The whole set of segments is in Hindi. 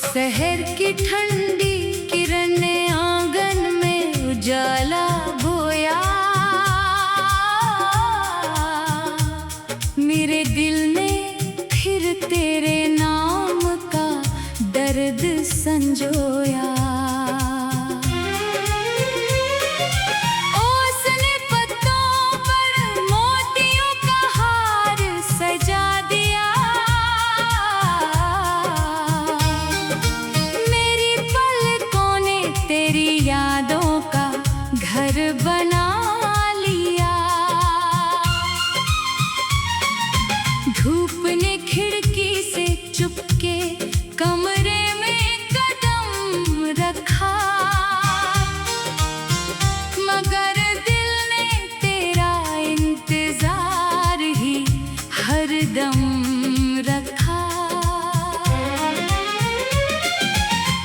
शहर की ठंडी किरण ने आंगन में उजाला बोया। मेरे दिल ने फिर तेरे नाम का दर्द संजोया। ओसने पत्तों पर मोतियों का हार सजा दिया। मेरी पलकों ने तेरी यादों का घर बना लिया। धूप ने खिड़की से चुपके कमरे में कदम रखा, मगर दिल ने तेरा इंतजार ही हरदम रखा।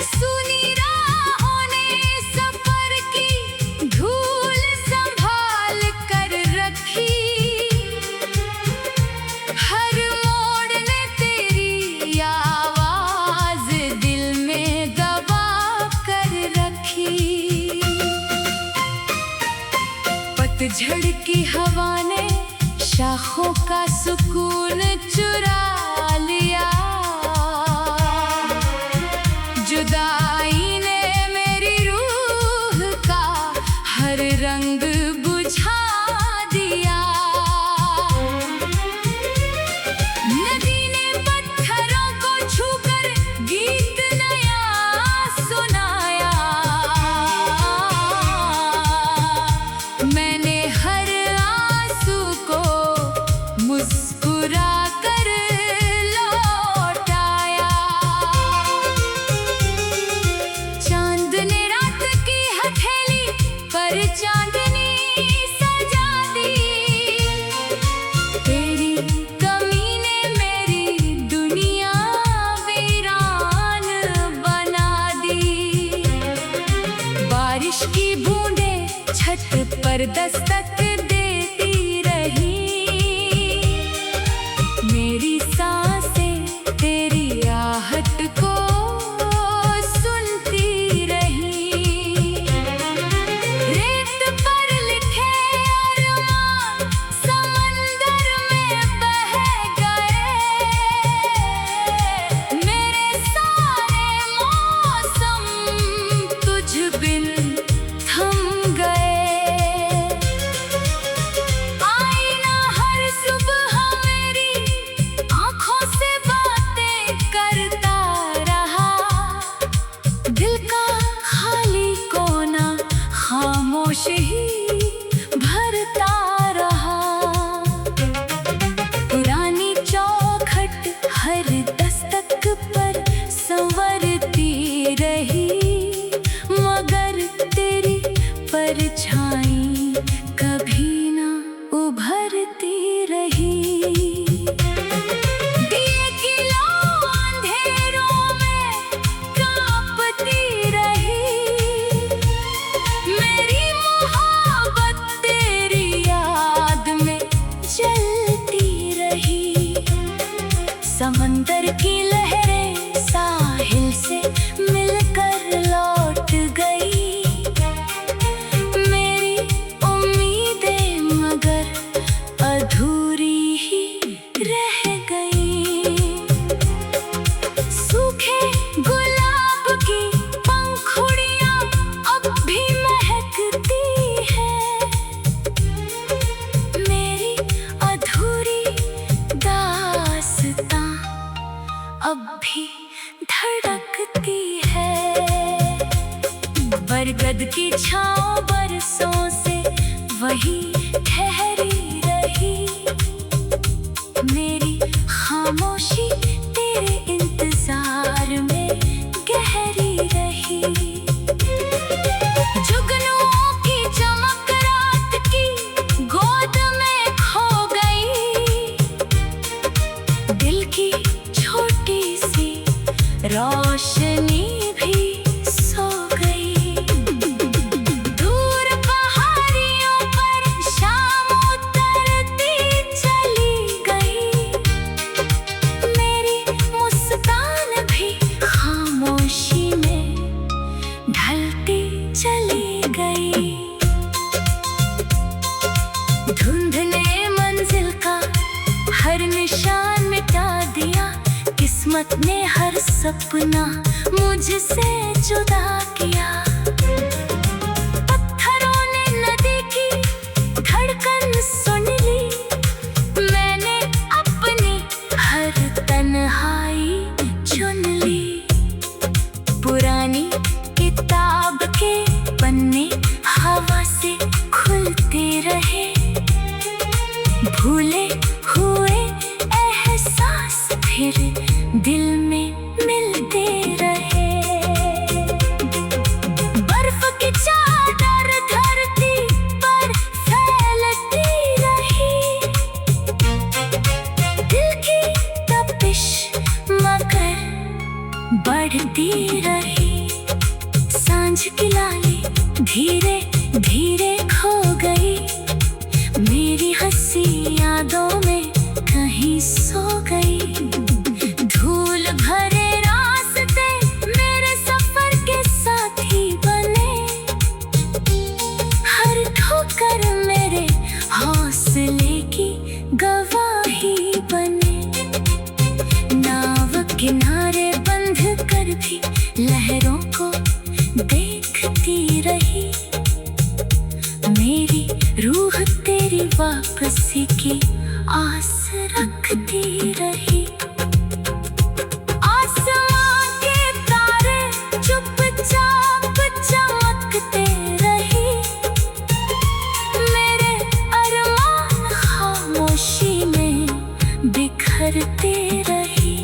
सुनी राहों ने सफर की धूल संभाल कर रखी। हर मोड़ ने तेरी आवाज दिल में दबा कर रखी। पतझड़ की हवा ने शाखों का सुकून चुरा लिया। जुदाई ने मेरी रूह का हर रंग बुझा दिया। नदी ने पत्थरों को छूकर गीत नया सुनाया। मैंने हर आंसू को मुस्कुरा कर लौटाया। चांद ने रात की हथेली पर चांदनी सजा दी। तेरी कमी ने मेरी दुनिया वीरान बना दी। बारिश की बूंदें छत पर दस्तक देती रही। मेरी सांसें तेरी आहट को सुनती रही। रेत पर लिखे अरमान समंदर में बह गए। मेरे सारे मौसम तुझ बिन थम गए। आईना हर सुबह मेरी आंखों से बातें करता रहा। दिल का खाली कोना खामोश ही भरता रहा। पुरानी चौखट हर दस्तक पर संवरती रही, मगर तेरी परछाई कभी ना उभरती रही। दिए की लौ अंधेरों में कांपती रही। मेरी मोहब्बत तेरी याद में जलती रही। समंदर की लहरें साहिल से मिलकर लौट गई। मेरी उम्मीदें मगर अधूरी ही रह गई। सूखे गुलाब की पंखुड़ियां अब भी महकती हैं। मेरी अधूरी दास्तां अब भी धड़कती है। बरगद की छांव बरसों से वही ठहरी रही। मेरी खामोशी तेरे इंतजार में गहरी रही। जुगनुओं की चमक रात की गोद में खो गई। दिल की छोटी सी रोशनी भी सो गई। दूर पहाड़ियों पर शाम धुंध ने मंजिल का हर निशान मिटा दिया, किस्मत ने हर सपना मुझसे जुदा किया। पत्थरों ने नदी की धड़कन सुन ली, मैंने अपनी हर तन्हाई चुन ली। पुरानी किताब के पन्ने हवा से खुलते रहे, भूले हुए एहसास फिर दिल में मिलते रहे। बर्फ की चादर धरती पर फैलती रही, दिल की तपिश मगर बढ़ती रही। सांझ की लाली धीरे धीरे खो गई, मेरी हंसी यादों में कहीं सो गई। धूल भरे रास्ते मेरे सफर के साथी बने, हर ठोकर मेरे हौसले की गवाही बने। नाव किनारे बंध कर भी लहरों को देखती रही, मेरी रूह तेरी वापसी की आस रखती रही। आसमां के तारे चुपचाप चमकते रही, मेरे अरमान खामोशी में बिखरते रही।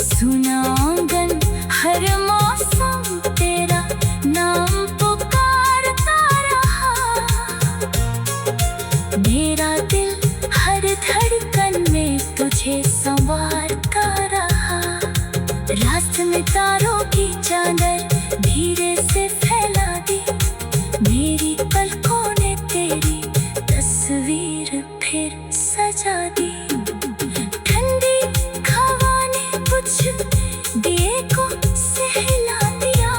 सुना आंगन हर मौसम तेरा नाम पुकारता रहा, मेरा दिल हर धड़कन में तुझे संवारता रहा। रास्ते में तारों की चादर धीरे से फैला दी, मेरी पलकों ने तेरी तस्वीर फिर सजा दी। ठंडी हवा ने कुछ दिए को सहला दिया,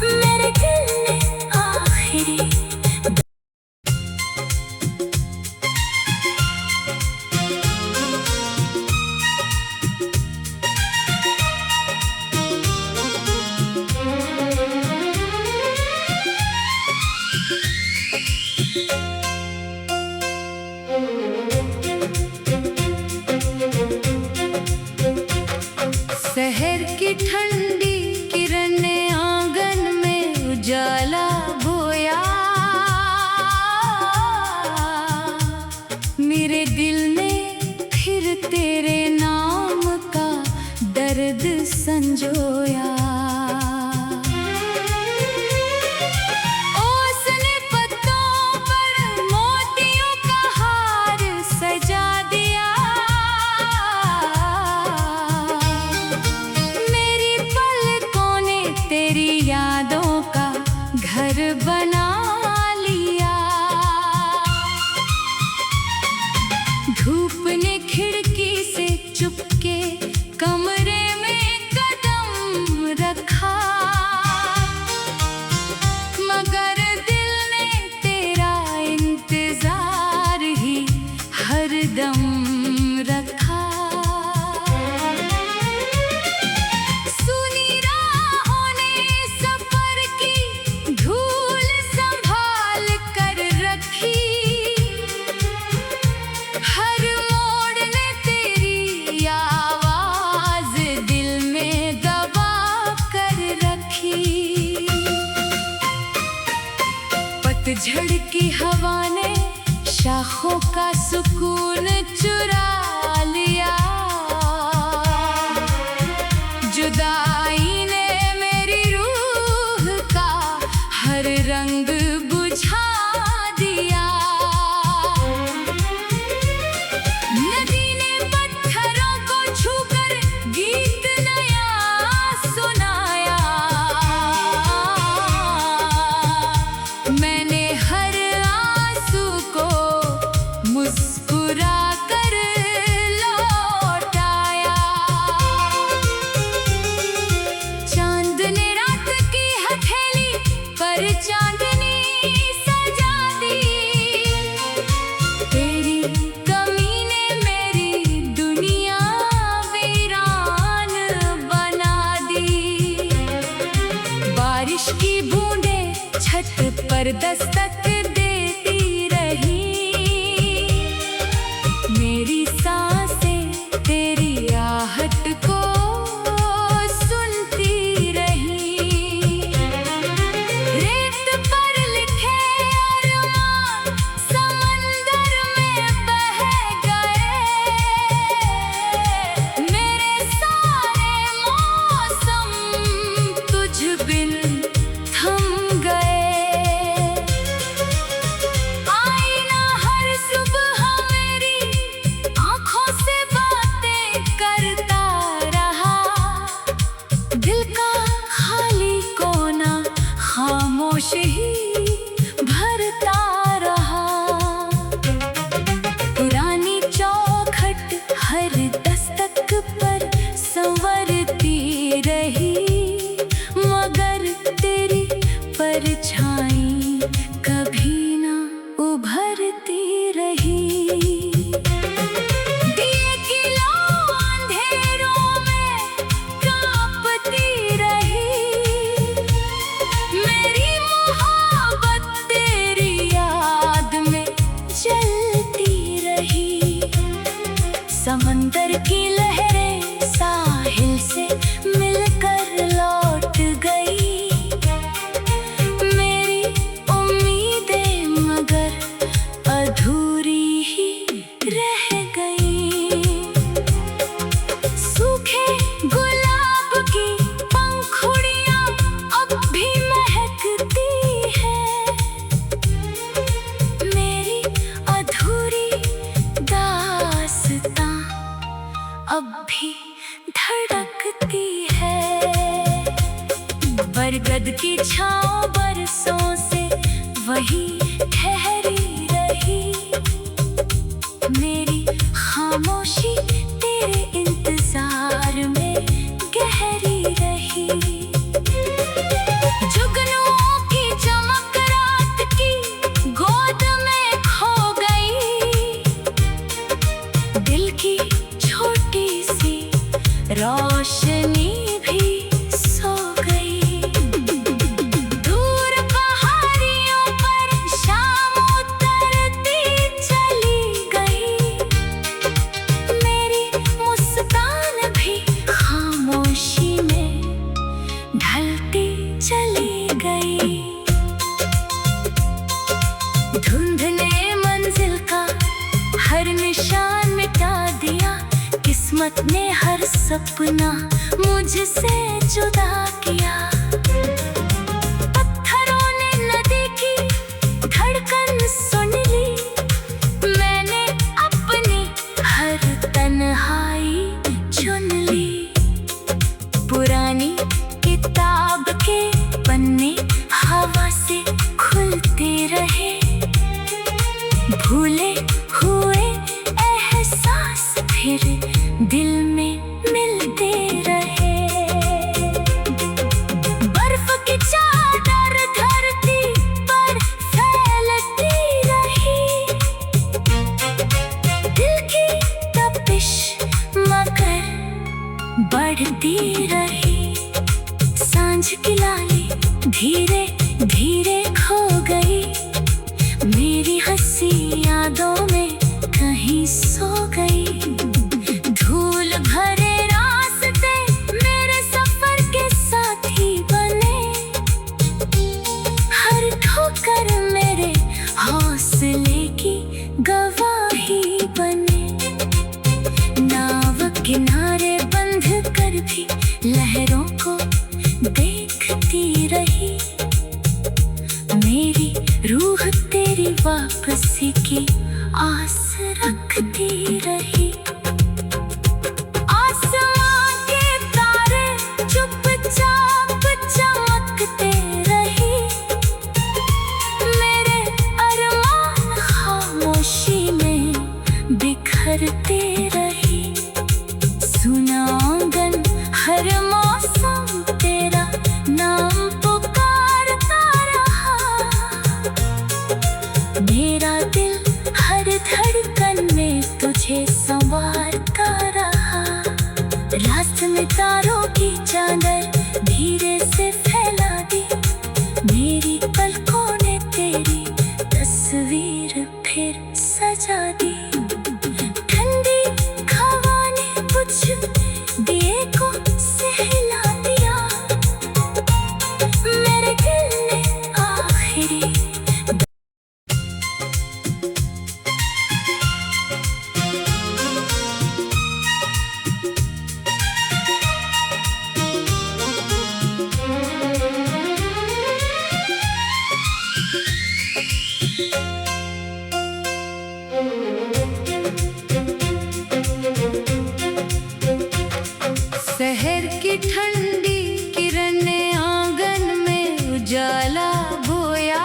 मेरे दिल ने आखिरी शहर की ठंडी किरणें आंगन में उजाला बोया, मेरे दिल ने फिर तेरे नाम का दर्द संजोया। ओसने पत्तों पर मोतियों का हार सजा दिया, मेरी पलकों ने तेरी यादों का घर बना लिया। धूप ने खिड़की से चुपके कमरे में कदम रखा, मगर दिल ने तेरा इंतजार ही हरदम रखा। सुनी राहों ने सफर की धूल संभाल कर रखी, हर मोड़ ने तेरी आवाज दिल में दबा कर रखी। पतझड़ की हवा ने शाखों का सुकून चुरा लिया, जुदाई ने मेरी रूह का हर रंग बुझा दिया। नदी ने पत्थरों को छूकर गीत नया सुनाया, मैंने हर आंसू को सफर की लहरें साहिल से मिलकर लौट गई। मेरी उम्मीदें मगर अधूरी ही रह गई। सूखे गुलाब की पंखुड़ियां अब भी महकती है। मेरी अधूरी दास्तां अब भी धड़कती है। बरगद की छांव बरसों से वही ठहरी रही। मेरी खामोशी तेरे इंतजार में गहरी रही। जुगनुओं की चमक रात की गोद में खो गई। दिल की छोटी सी रोशनी भी सो गई। दूर पहाड़ियों पर शाम उतरती चली गई। मेरी मुस्कान भी खामोशी में ढलती चली गई। धुंध ने मंजिल का हर निशान मिटा दिया। किस्मत ने हर सपना मुझसे जुदा किया। पत्थरों ने नदी की धड़कन सुन ली। मैंने अपनी हर तन्हाई चुन ली। पुरानी किताब के पन्ने हवा से खुलते रहे। भूले हुए एहसास फिर दिल में मिलते रहे। बर्फ की चादर धरती पर फैलती रही। दिल की तपिश मगर बढ़ती रही। सांझ की लाली धीरे धीरे खो गई। मेरी हंसी यादों में कहीं सो गई। धूल भरे रास्ते मेरे सफर के साथी बने। हर ठोकर मेरे हौसले की गवाही बने। नाव किनारे बंध कर भी लहरों को देखती रही। मेरी रूह तेरी वापसी की आस रखती रही। आसमां के तारे चुपचाप चमकते रही। मेरे अरमान खामोशी में बिखरते रही। सुना आंगन हर मौसम तेरा नाम पुकारता रहा। मेरा दिल हर धड़कन में तुझे संवारता रहा। रास्ते में तारों की चादर धीरे से फैला दी। मेरी पलकों ने तेरी तस्वीर फिर सजा दी। ठंडी हवा ने कुछ दिए को सहला दिया। मेरे दिल ने आखिरी शहर की ठंडी किरणें आंगन में उजाला बोया।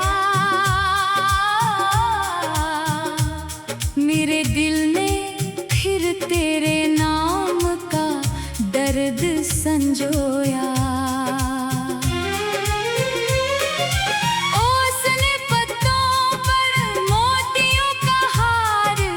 मेरे दिल ने फिर तेरे नाम का दर्द संजोया। ओसने पत्तों पर मोतियों का हार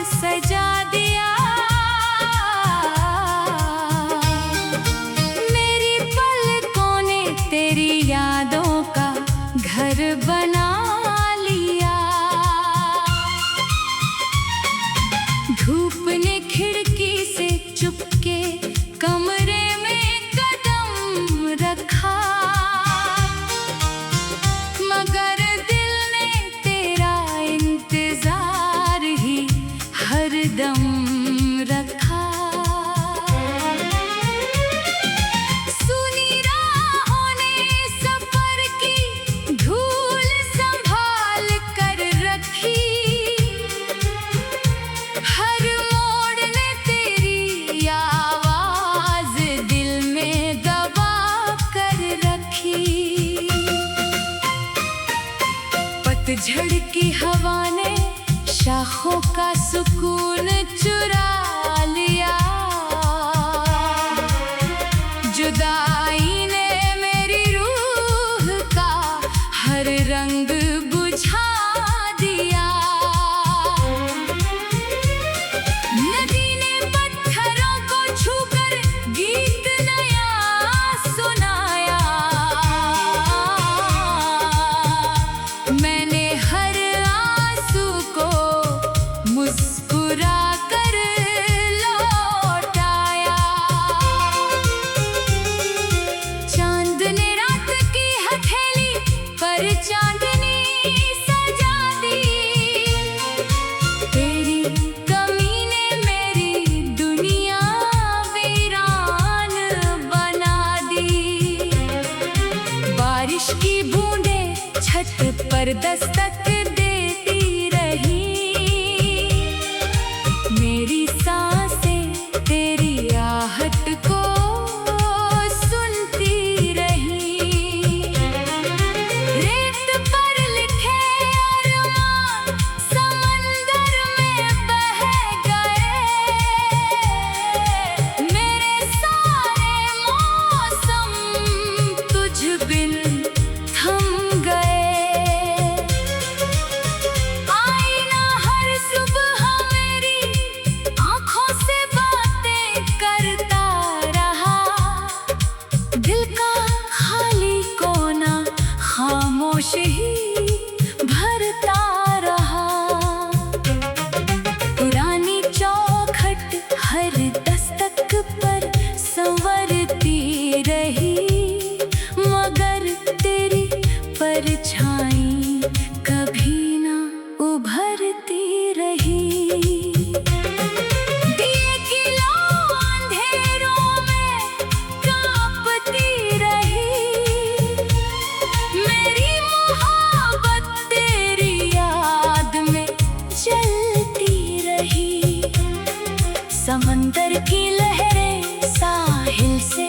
समंदर की लहरें साहिल से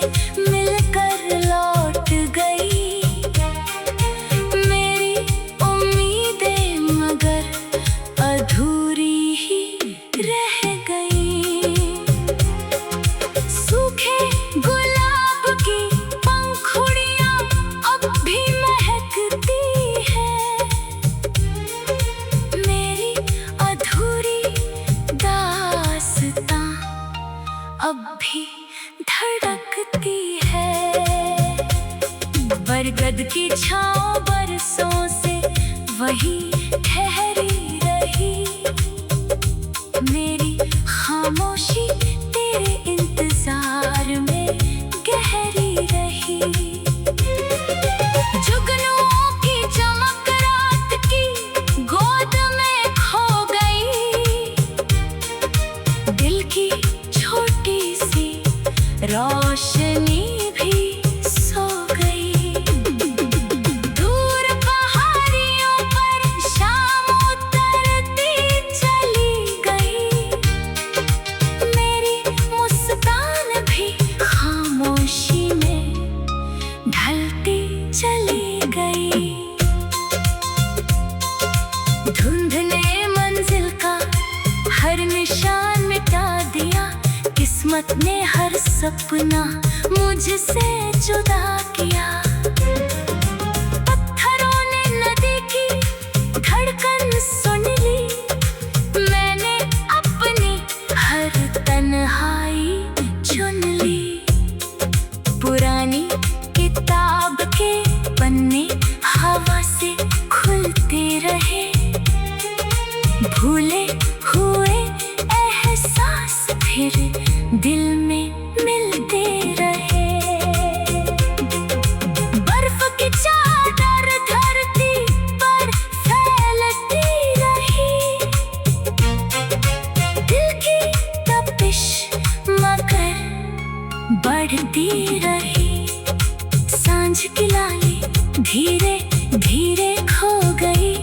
मिलकर लौट गई। मेरी उम्मीदें मगर अधूरी ही रह गई। सूखे गुलाब की पंखुड़ियां अब भी महकती हैं। मेरी अधूरी दास्तां अब भी धड़कती है। बरगद की छांव बरसों से वही ठहरी रही। मेरी खामोशी तेरे इंतजार में गहरी रही। जुगनुओं की चमक रात की गोद में खो गई। दिल की छोटी सी रोशनी भी सो गई। दूर पहाड़ियों पर शाम उतरती चली गई। मेरी मुस्कान भी खामोशी में ढलती चली गई। धुंध ने मंजिल का हर निशान मिटा दिया। किस्मत ने हर सपना मुझसे जुदा किया। पत्थरों ने नदी की धड़कन सुन ली। मैंने अपनी हर तन्हाई चुन ली। पुरानी किताब के पन्ने हवा से खुलते रहे। भूले हुए एहसास फिर दिल में मिलते रहे। बर्फ की चादर धरती पर फैलती रही। दिल की तपिश मगर बढ़ती रही। सांझ की लाली धीरे धीरे खो गई।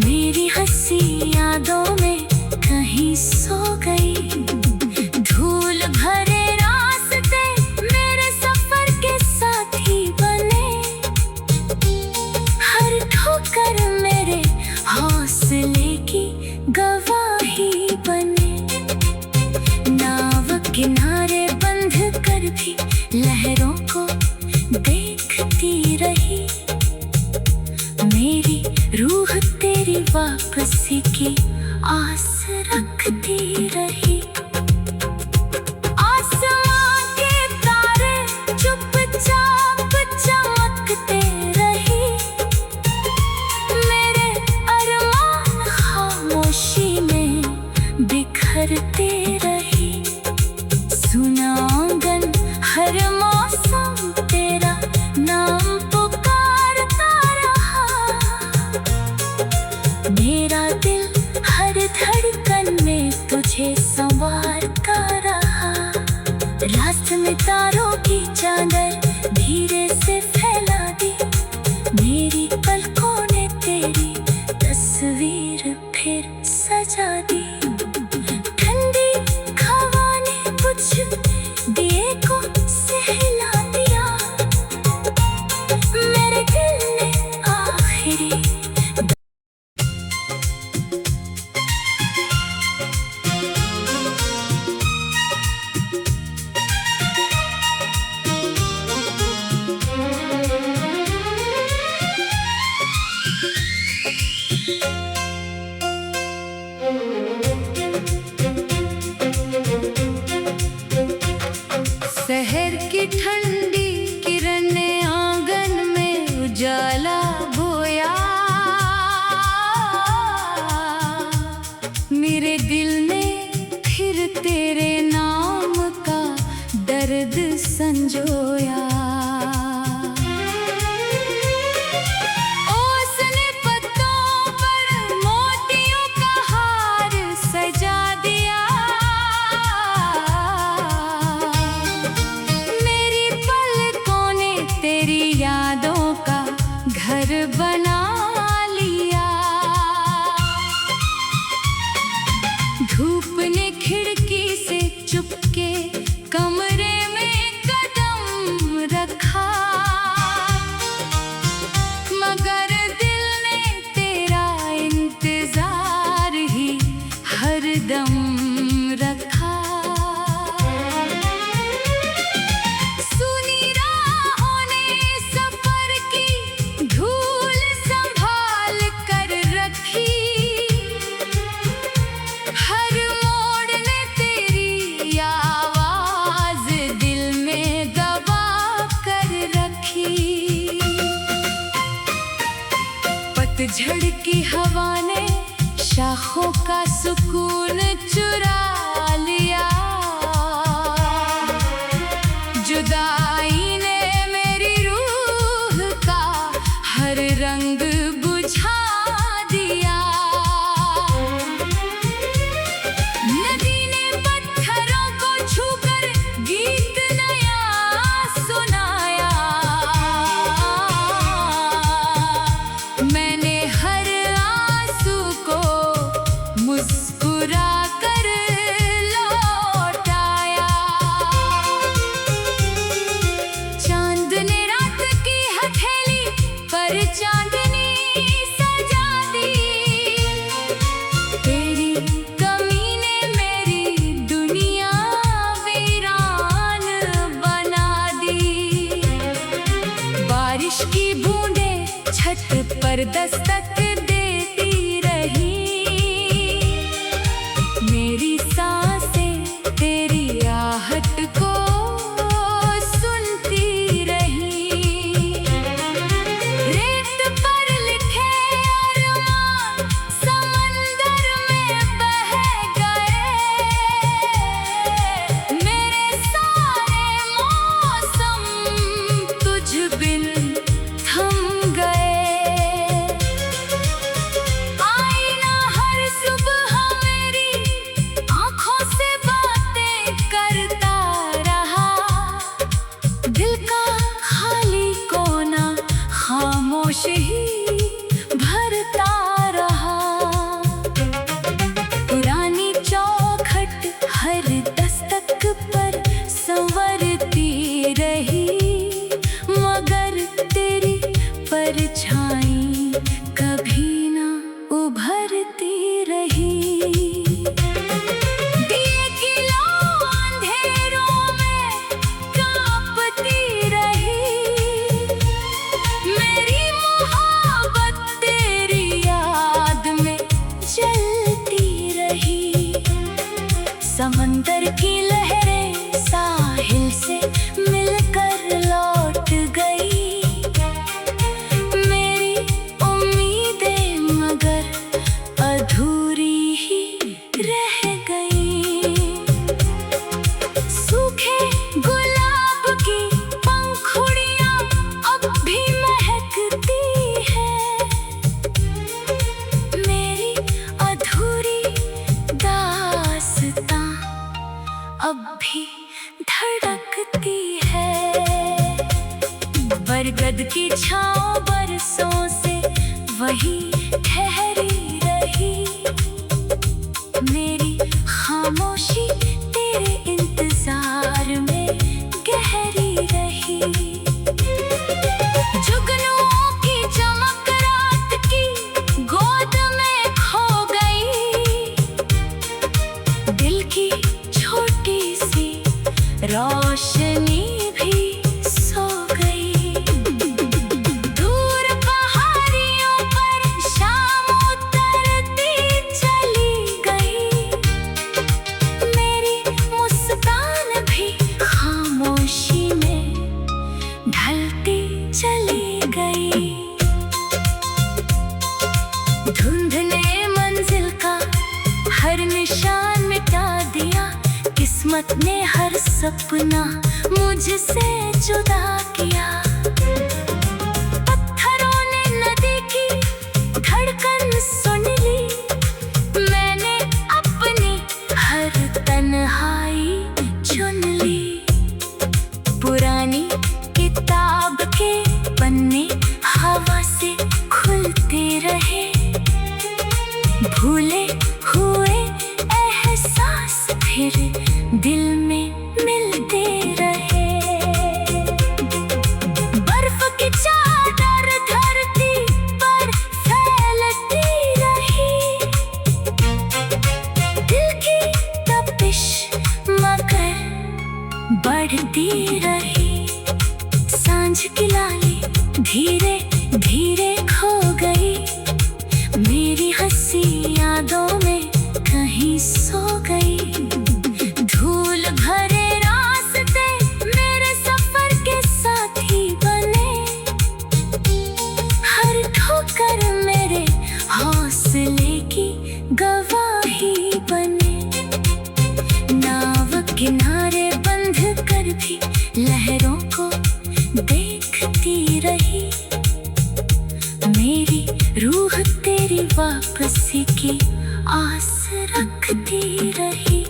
मेरी हंसी यादों में कहीं सो गई। धूल भरे रास्ते मेरे सफर के साथी बने। हर ठोकर मेरे हौसले की गवाही बने। नाव किनारे बंध कर भी लहरों को देखती रही। मेरी रूह तेरी वापसी की आस रखती रही। आसमां के तारे चुपचाप चमकते रहे। मेरे अरमान खामोशी में बिखरते रहे। सुना आंगन हर मौसम तेरा नाम पुकारता रहा। मेरा दिल हर धड़कन में तुझे संवारता रहा। रात में तारों की चादर धीरे से फैला दी। मेरी पलकों ने तेरी तस्वीर फिर सजा दी। ठंडी हवा ने कुछ दिए को सहला दिया। मेरे दिल ने आखिरी शहर की ठंडी किरणें आंगन में उजाला बोया। मेरे दिल ने फिर तेरे नाम का दर्द संजोया। ओसने पत्तों पर मोतियों का हार सजा दिया। यादों का घर बना लिया। धूप ने खिड़की से आँखों का सुकून चुरा लिया। जुदाई ने मेरी रूह का हर रंग बुझा दिया। नदी ने पत्थरों को छूकर गीत नया सुनाया। मैंने हर आंसू को मुस्कुरा कर लौटाया। चांद ने रात की हथेली पर चांदनी सजा दी। तेरी कमी ने मेरी दुनिया वीरान बना दी। बारिश की बूंदें छत पर दस्तक देती रही। मेरी सांसें तेरी आहट को सुनती रही। रेत पर लिखे अरमान समंदर में बह गए। मेरे सारे मौसम तुझ बिन थम गए। आईना हर सुबह मेरी आँखों से बातें करता रहा। दिल का खाली कोना खामोश ही भरता रहा। पुरानी चौखट हर दस्तक पर संवरती रही। मगर तेरी परछाई कभी ना उभरती रही। दिए की लौ अंधेरों में कांपती रही। मेरी मोहब्बत तेरी याद में जलती रही। समंदर की लहरें साहिल से मिलकर लौट गई। मेरी उम्मीदें मगर अधूरी ही रह गई। सूखे गुलाब की पंखुड़ियां अब भी महकती हैं। मेरी अधूरी दास्तां अब भी धड़कती है। बरगद की छाँव बरसों से वही ठहरी रही। मेरी खामोशी तेरे इंतजार में गहरी रही। जुगनुओं की चमक रात की गोद में खो गई। दिल की छोटी सी रोशनी भी सो गई। दूर पहाड़ियों पर शाम उतरती चली गई। मेरी मुस्कान भी खामोशी में ढलती चली गई। धुंध ने मंजिल का हर निशान मिटा दिया। किस्मत ने हर सपना मुझसे जुदा किया। पत्थरों ने नदी की धड़कन सुन ली। मैंने अपनी हर तन्हाई चुन ली। पुरानी किताब के पन्ने हवा से खुलते रहे। भूले हुए एहसास फिर दिल में मिलते रहे। बर्फ की चादर धरती पर फैलती रही। दिल की तपिश मगर बढ़ती रही। सांझ की लाली धीरे धीरे खो गई। मेरी हंसी यादों में कहीं सो गई। धूल भरे रास्ते मेरे सफर के साथी बने। हर ठोकर मेरे हौसले की गवाही तकती रही।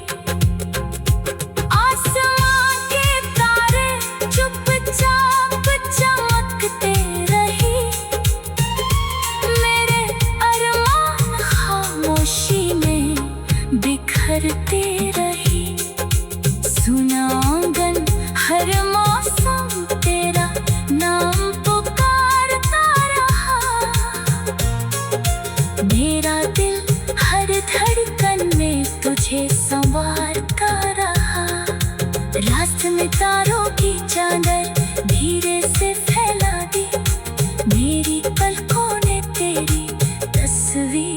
आसमां के तारे चुपचाप चमकते रही। मेरे अरमान खामोशी में बिखरते रही। सुना आंगन हर मौसम तेरा नाम पुकारता रहा। मेरा दिल हर धड़कन में तुझे संवारता रहा। रात में तारों की चादर धीरे से फैला दी। मेरी पलकों ने तेरी तस्वीर